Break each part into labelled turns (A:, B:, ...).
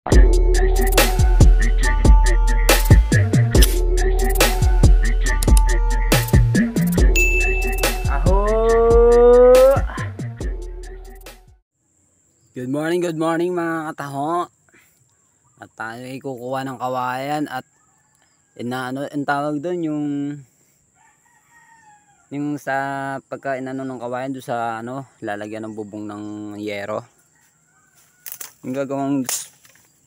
A: Good morning mga kataho. At tayo ay kukuha ng kawayan at inaano ang tawag doon yung sa pagka inano ng kawayan doon sa ano, lalagyan ng bubong ng yero. Yung gagawang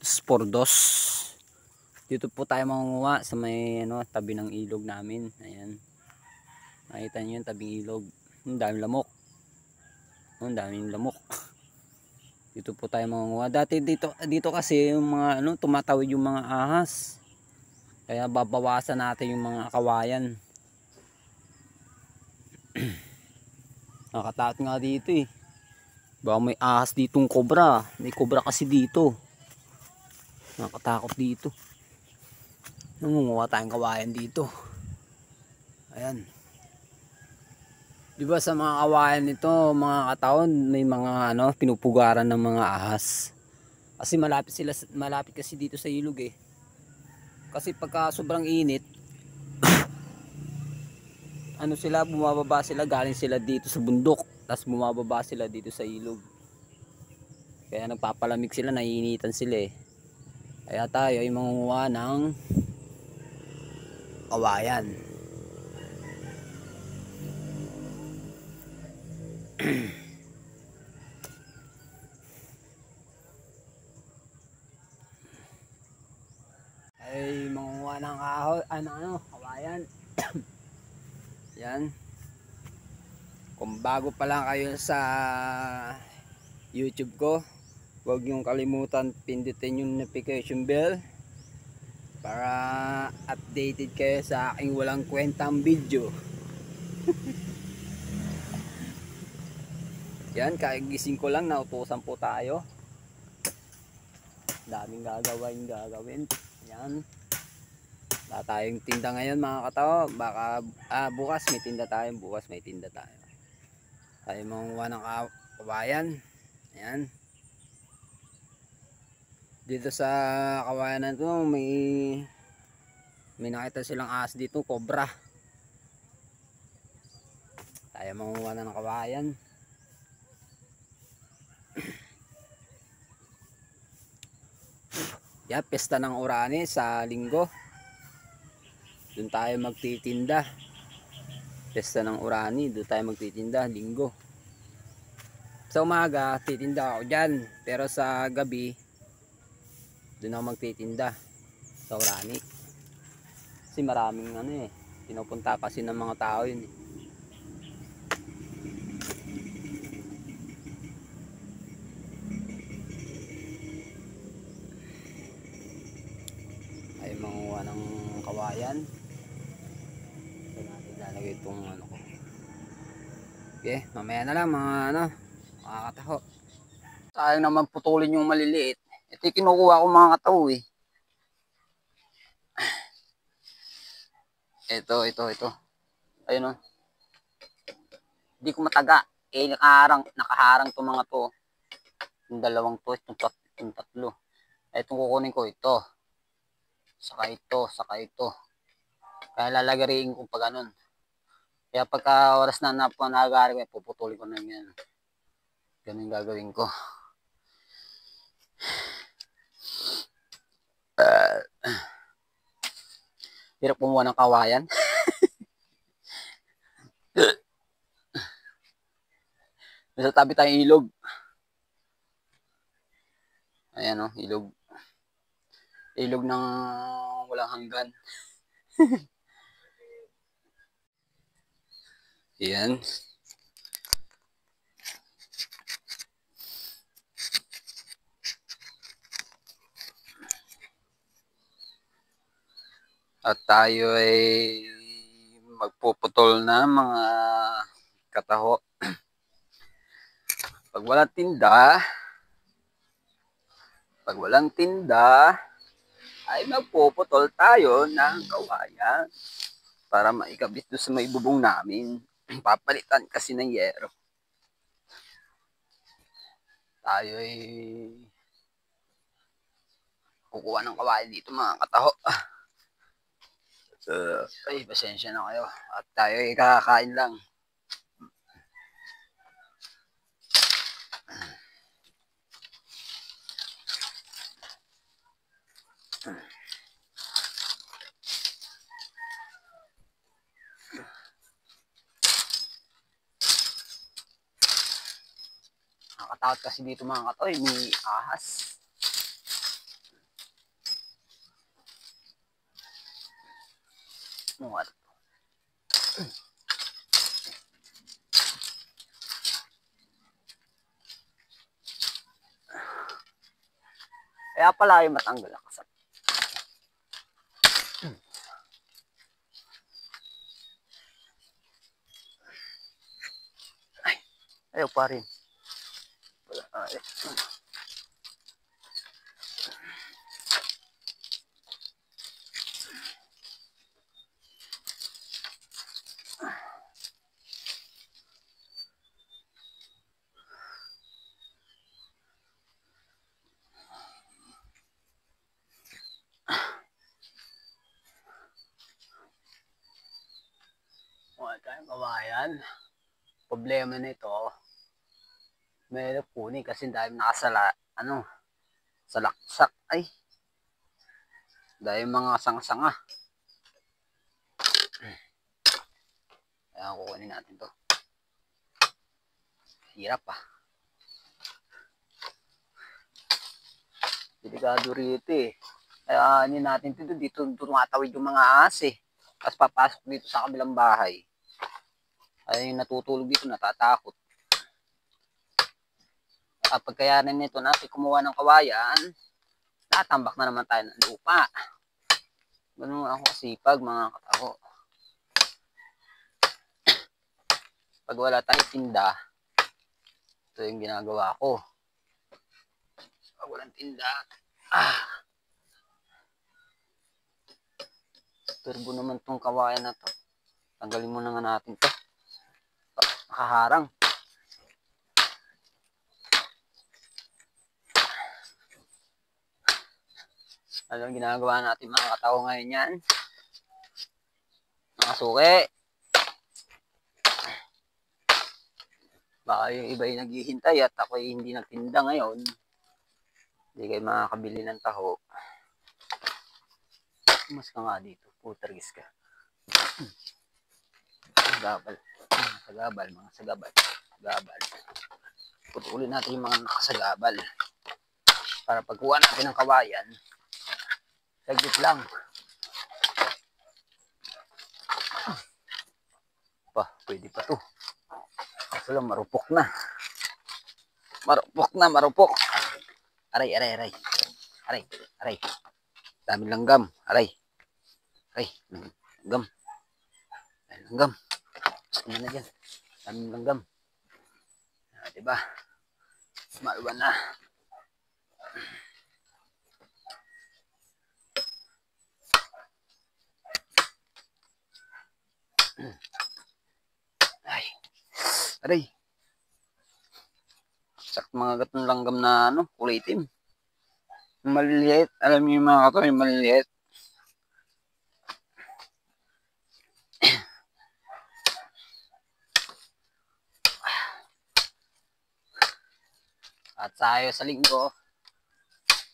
A: spordos. Dito po tayo mangunguha sa may ano, tabi ng ilog namin. Ayan. Nakita niyo yung tabing ilog. Ang daming lamok. Ang daming lamok. Dito po tayo mangunguha. Dati dito kasi yung mga ano, tumatawid yung mga ahas. Kaya babawasan natin yung mga kawayan. Nakatakot nga dito eh. Baka may ahas ditong kobra. May kobra kasi dito. Nakatakot dito. Nangunguha tayong kawayan dito. Ayan. Diba sa mga kawayan nito, mga kataon, may mga ano, pinupugaran ng mga ahas. Kasi malapit kasi dito sa ilog eh. Kasi pagka sobrang init, ano sila, bumababa sila, galing sila dito sa bundok, tapos bumababa sila dito sa ilog. Kaya nagpapalamig sila, naiinitan sila eh. Kaya tayo ay mangunguha ng kawayan. Ay mangunguha ng kahoy, kawayan. Yan. Kung bago pa lang kayo sa YouTube ko, huwag niyong kalimutan pindutin yung notification bell para updated kayo sa aking walang kwentang video. Yan, kagising ko lang, nautusan po tayo. Daming gagawin. Yan. Wala tayong tinda ngayon mga katawa. Baka bukas may tinda tayo. Tayo manguha ng kawayan. Ayan. Dito sa kawayan na ito, may nakita silang ahas dito, cobra. Tayo manguha na ng kawayan. Yeah, pesta ng Orani sa linggo. Doon tayo magtitinda. Pesta ng Orani, doon tayo magtitinda linggo. Sa umaga, titinda ako dyan. Pero sa gabi, doon ako magtitinda sa Orani. Kasi maraming ano eh. Pinupunta kasi ng mga tao yun eh. Ay manguha ng kawayan. Ito natin lalagay itong ano ko. Okay, mamaya na lang mga kataho. Sayang naman putulin yung maliliit. Ito yung kinukuha ko mga kataho eh. Ito. Ayun o. Hindi ko mataga. Eh nakaharang to mga to. Yung dalawang to, itong tatlo. Itong kukunin ko ito. Saka ito. Kaya lalagariin ko pa ganun. Kaya pagka oras na nagagari ko, puputulin ko na yan. Ganun gagawin ko. Hirap kumuha ng kawayan. Nasa tabi tayong ilog. Ayan o, ilog. Ilog ng walang hanggan. Ayan. At tayo ay magpuputol na mga kataho. Pag walang tinda, ay magpuputol tayo ng kawayan para maikabit doon sa may bubong namin. Papalitan kasi ng yero. Tayo ay kukuha ng kawain dito mga kataho. Ay, pasensya na kayo. At tayo ay kakain lang. Nakakatakot kasi dito mga kataho. May ahas. What? Kaya pala yung matanggal ang kasap. Ay, ayaw pa rin. Ay. Wala tayong kawayan. Problema nito, may kunin kasi dahil nakasala, salaksak. Ay, dahil mga sanga-sanga. Kaya kukunin natin to. Hirap pa. Delikado rito eh. Kaya natin dito tumatawid yung mga ahas eh. Tapos papasok dito sa kabilang bahay. Ay natutulog dito, natatakot. Kapag kayanin nito natin kumuha ng kawayan, tatambak na naman tayo ng lupa. Ganun ako kasipag mga kataho. Pag wala tayong tinda, ito yung ginagawa ko. Pag walang tinda, turbo naman tong kawayan na to. Tanggalin muna nga natin to. Nakaharang. Ano ang ginagawa natin mga katao ngayon yan? Nakasuki. Baka yung iba yung naghihintay at ako hindi nagtinda ngayon. Hindi kayo makakabili ng taho. Mas ka nga dito. Putergis ka. Sagabal. Sagabal. Mga sagabal. Sagabal. Putulin natin yung mga nakasagabal. Para pagkuha natin ng kawayan, saglit lang. Pa, pwede pa to. Wala, marupok na. Marupok na, marupok. Aray, aray, aray. Aray, aray. Daming langgam. Aray. Aray, langgam. Ay, langgam. Gusto na dyan. Daming langgam. Diba? Maluwan na. Ay. Aray. Sak mga gatong langgam na kulay itim. Maliliit. Alam niyo yung mga kato, yung maliliit. At tayo sa linggo,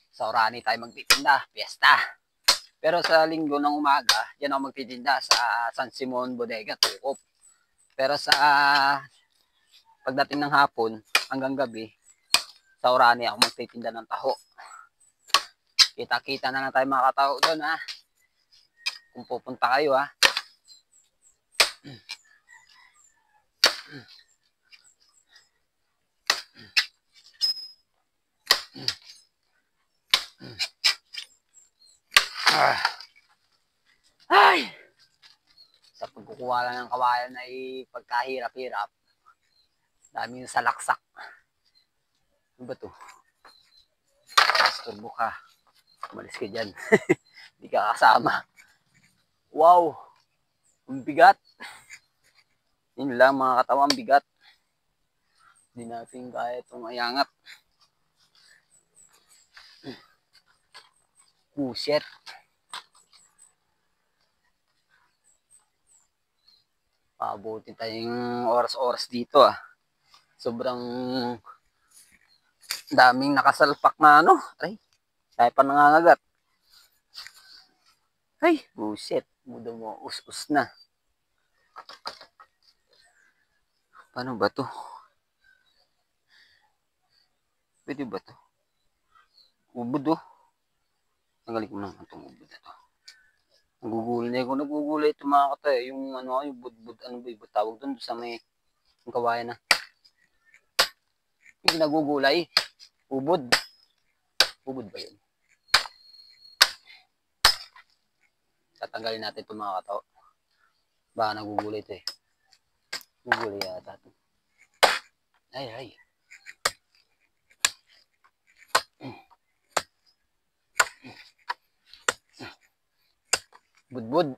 A: sa Orani tayo magtitinda, piyesta. Pero sa linggo ng umaga, yan ako magtitinda sa San Simon Bodega, Tukop. Pero sa pagdating ng hapon hanggang gabi, sa Orani ako magtitinda ng taho. Kita-kita na lang tayo mga katao doon ha. Kung pupunta kayo ha. Ay! Sa pagkukuha lang ng kawayan ay pagkahirap-hirap. Daming salaksak. Ano ba to? Turbo ka. Umalis ka dyan. Hindi ka kasama. Wow! Ang bigat. Yun lang mga katawang bigat. Hindi natin kaya itong ayangat. Buset. Pabuti tayong oras-oras dito ah. Sobrang daming nakasalpak na ano. Ay, tayo pa nangangagat. Ay, buset. Mudo mo, us-us na. Paano ba to? Pwede ba to? Ubod oh. Tanggalin ko na itong ubod na to. Nagugulay ko. Nagugulay ito mga katay. Yung ano, yung budbud. Ano ba yung tawag doon? Sa may yung kawayan na. Yung nagugulay. Ubod. Ubod ba yun? Tatanggalin natin ito mga katao. Baka nagugulay ito eh. Nagugulay yata ito. Ay, ay. Budbud.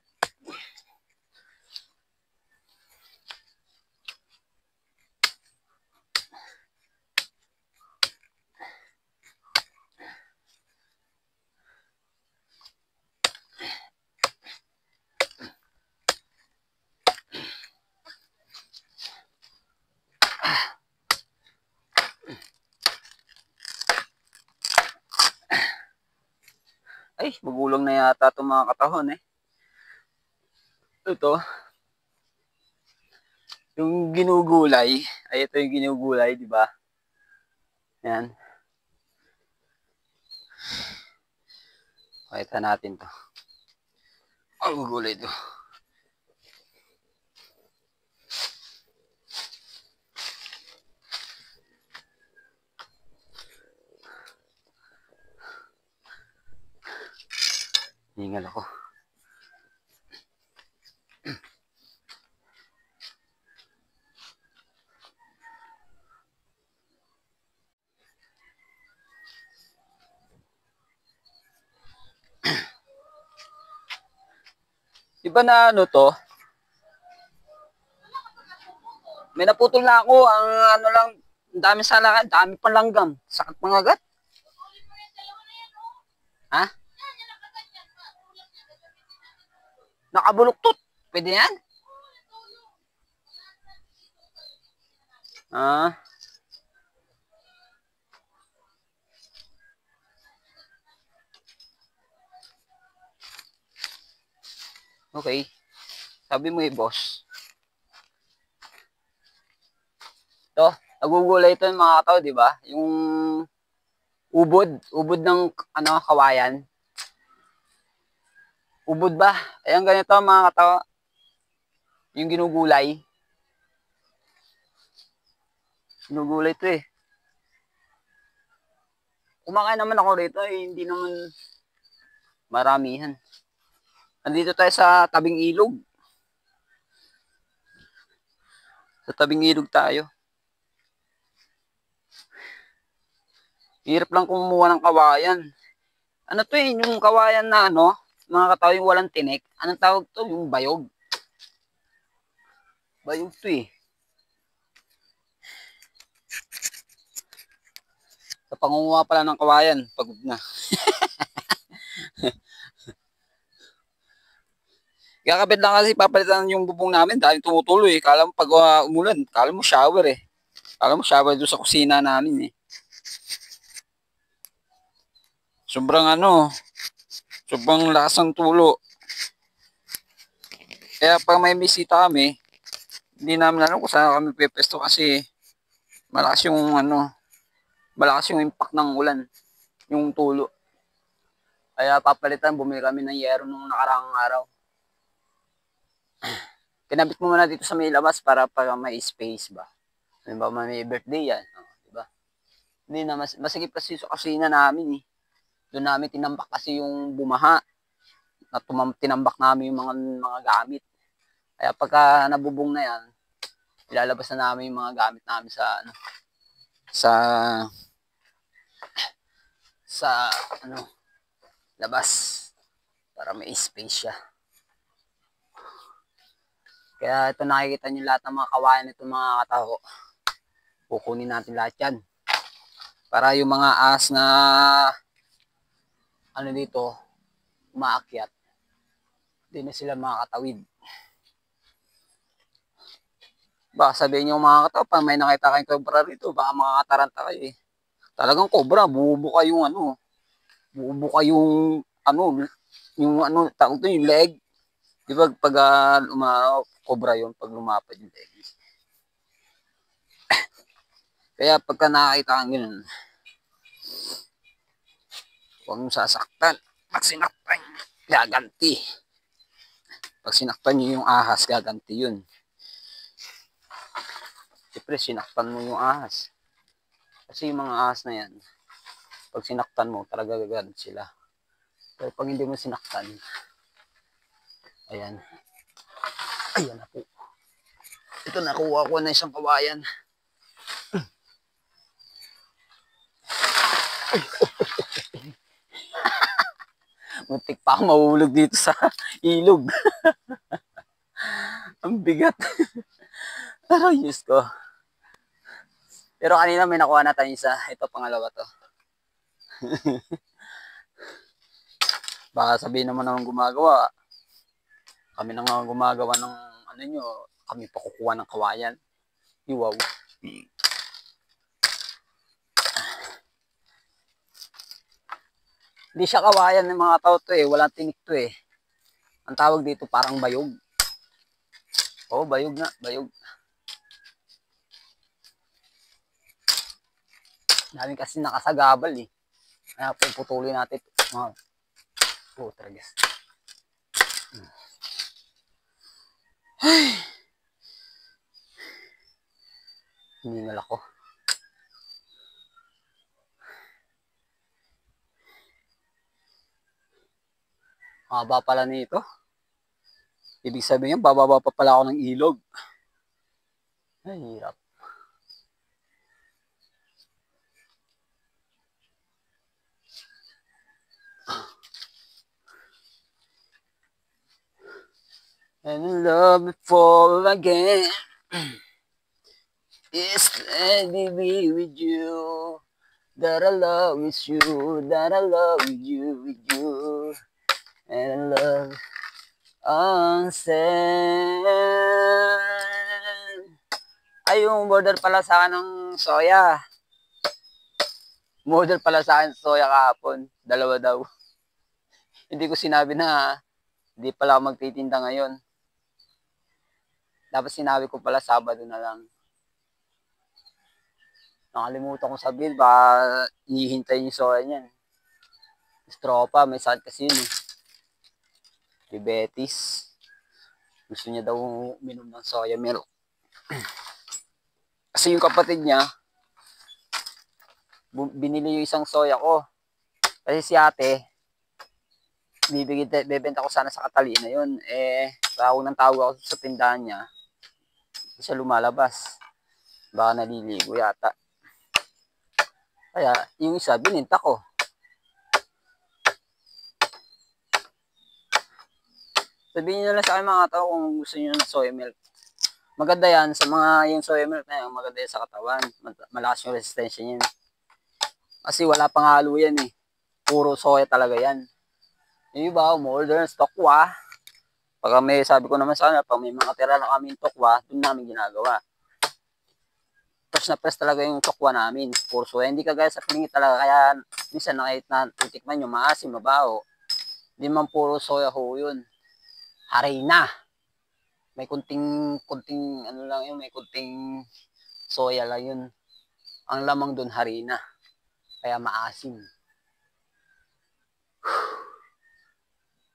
A: Ay, magulang na yata itong mga katahon eh. Ito. Yung ginugulay. Ay, ito yung ginugulay, di ba? Yan. Pakita natin to. Ang gulay to. Hingal ako. Iba na ano to? May naputol na ako. Ang ano lang, dami sa lakad. Dami pang langgam. Sakit pangagat. Ha? Nakabuluktot. Pwede yan? Ah. Okay. Sabi mo eh, boss. Ito, nagugulay ito yung mga katao, di ba? Yung ubod ng ano, kawayan. Ubod ba? Ayan ganito mga katao. Yung ginugulay. Ginugulay ito eh. Kumakain naman ako rito eh, hindi naman maramihan. Nandito tayo sa tabing ilog. Sa tabing ilog tayo. Hirap lang kumuha ng kawayan. Ano to eh, yung kawayan na ano, mga katao yung walang tinik. Anong tawag to? Yung bayog. Bayog to eh. Sa pangunguha pala ng kawayan, pagod na. Kakabit lang kasi papalitan yung bubong namin dahil tumutuloy. Kala mo pag umulan, kala mo shower eh. Kala mo shower doon sa kusina namin eh. Sobrang ano, sobrang lakas ng tulo. Kaya pag may bisita kami, hindi namin alam kung saan kami pepesto kasi malakas yung ano, malakas yung impact ng ulan, yung tulo. Kaya papalitan, bumili kami ng yero nung nakaraang araw. Kinabit mo muna dito sa may labas para may space ba. Halimbawa may birthday yan, diba? Hindi na, masigip kasi sa kusina namin eh. Doon namin tinambak kasi yung bumaha. Na tinambak namin yung mga gamit. Kaya pagka nabubong na yan, ilalabas na namin yung mga gamit namin sa ano, sa ano, labas para may space siya. Kaya ito nakikita niyo lahat ng mga kawayan nito mga kataho. Kukunin natin lahat yan. Para yung mga ahas na ano dito, umaakyat. Hindi na sila makakatawid. Baka sabihin nyo mga kataw, pag may nakita kayong cobra rito, baka makakataranta kayo eh. Talagang cobra, bubuka yung ano, bubuka yung tawag to, yung leg. Di ba pag cobra yun, pag lumapad yung leg. Kaya pagka nakakita kang ganun, huwag mong sasaktan. Pag sinaktan, gaganti. Pag sinaktan nyo yung ahas, gaganti yun. Siyempre, sinaktan mo yung ahas. Kasi yung mga ahas na yan, pag sinaktan mo, talaga gaganti sila. Pero pag hindi mo sinaktan, ayan. Ayan na po. Ito, nakuha ko na isang kawayan. Muntik pa ako mahulog dito sa ilog. Ang bigat. Aray, Diyos ko. Pero kanina may nakuha na tayo isa. Ito, pangalawa to. Baka sabihin naman ng gumagawa. Kami na nga gumagawa ng ano nyo. Kami pa kukuha ng kawayan. Iwaw. Hindi siya kawayan ng mga tao to eh. Walang tinik to eh. Ang tawag dito parang bayog. Oo, bayog nga. Bayog. Dami kasi nakasagabal eh. Kaya puputulin natin ito. Oh, talaga. Ay. Hiningal ako. Haba pala nito. Ibig sabihin, bababa pa pala ako ng ilog. Ay, hirap. And in love before again is ready to be with you. That I love with you, that I love with you. And I love unsend. Ay, yung border pala sa akin ng soya. Model pala sa akin soya kahapon. Dalawa daw. Hindi ko sinabi na hindi pala ako magtitinda ngayon. Dapat sinabi ko pala Sabado na lang. Nakalimutan ko sabihin, baka hihintay yung soya niyan. Tropa, may sakit kasi yun eh. Diabetes. Gusto niya daw uminom ng soya milk. Kasi yung kapatid niya, binili yung isang soya ko. Kasi si ate, bebenta ko sana sa Catalina yun. Tawag ng tawag ako sa tindahan niya. Hindi siya lumalabas. Baka naliligo yata. Kaya, yung isa, bininta ko. Sabihin nyo lang sa akin mga tao kung gusto nyo ng soy milk. Maganda yan sa mga yung soy milk na yan. Maganda yan sa katawan. Malakas yung resistensya niyan. Kasi wala pang halo yan eh. Puro soya talaga yan. Yung iba, umorder ng tokwa. Pag may, sabi ko naman sa kanila, pag may mga tira na kami yung tokwa, doon namin ginagawa. Press na press talaga yung tokwa namin. Puro soya. Hindi kagaya sa pilingi talaga. Kaya minsan titikman nyo, maasim, mabaho. Hindi man puro soya ho yun. Harina. May kunting ano lang yun, may kunting soya lang yun. Ang lamang doon harina. Kaya maasim.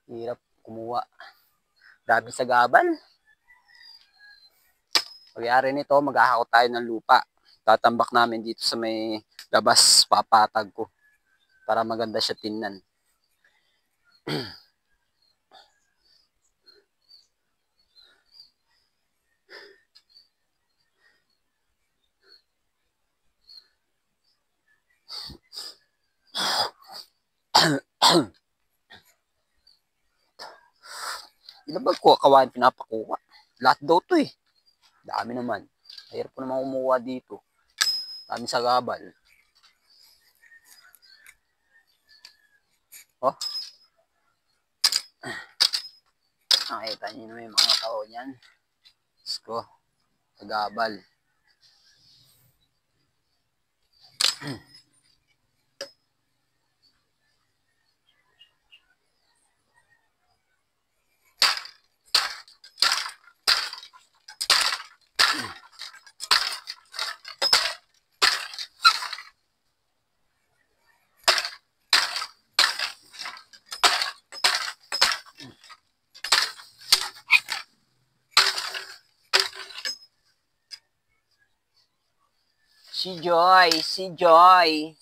A: Hirap kumuha. Grabe sa gabal. Pagyari nito, maghahakot tayo ng lupa. Tatambak namin dito sa may labas, papatag ko. Para maganda siya tingnan. Ilan ba kawain pinapakuha? Lahat daw to eh. Dami naman. Mahirap po naman kumuha dito. Dami sa gabal. Oh. Nakita niyo na may mga tao niyan. Diyos ko, kagabal.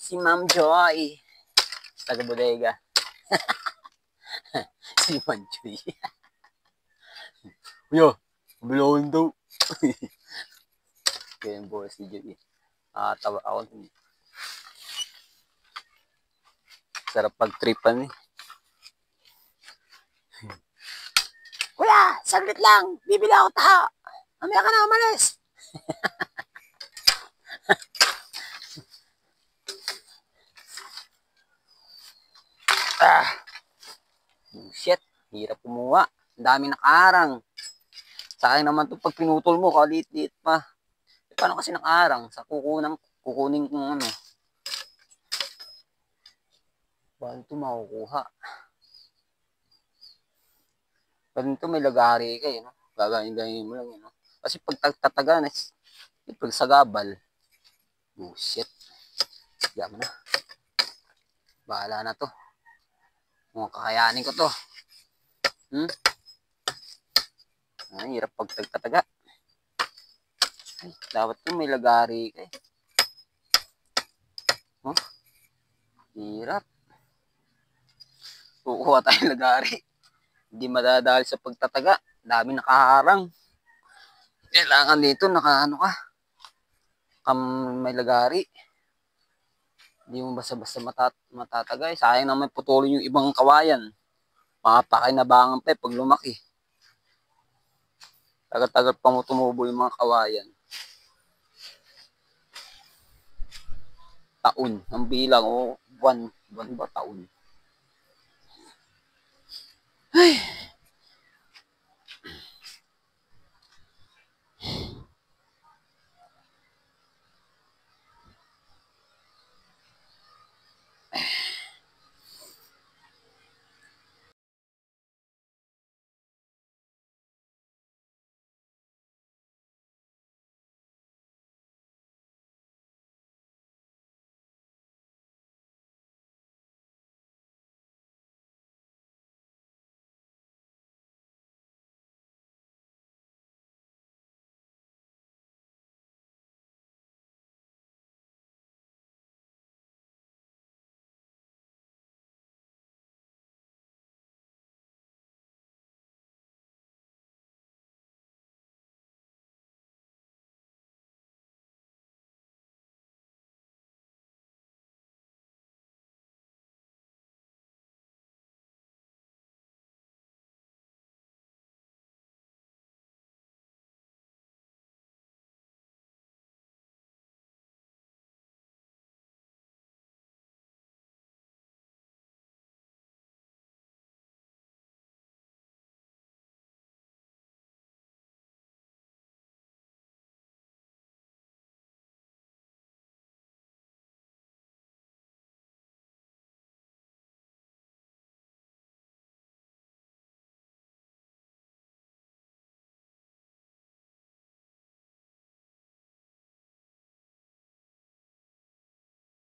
A: Si Ma'am Joy. Taga bodega. Si Ma'am Joy. Uyo, bilawin daw. Kaya yung boy si Joy. Tawa ako. Sarap pag-tripan eh. Kuya, saglit lang. Bibili ako taho. Mamaya ka na umalis. Shit, hirap kumuha. Ang dami nakaarang. Sa akin naman ito, pag pinutol mo, kalit-lit pa. E, paano kasi nakaarang? Sa kukunin kong ano. Paano ito makukuha? Paano ito may lagari kayo, no? Gagawin mo lang yun, no? Kasi pag tatagan, pag sagabal, oh shit. Siya mo na. Bahala na to. Mukhang kakayanin ko to. Ay, hirap pag tagtataga. Ay, dapat ko may lagari kayo. Oh, hirap. Kukuha tayong lagari. Hindi madadahal sa pagtataga. Dami nakaharang. Kailangan dito, nakaano ka. May lagari. Hindi mo basta-basta matatagay. Sayang naman putulin yung ibang kawayan. Mapakinabangan pa pag lumaki. Tagal-tagal pa mo tumubo yung mga kawayan. Taon. Ang bilang o buwan ba taon? Ay.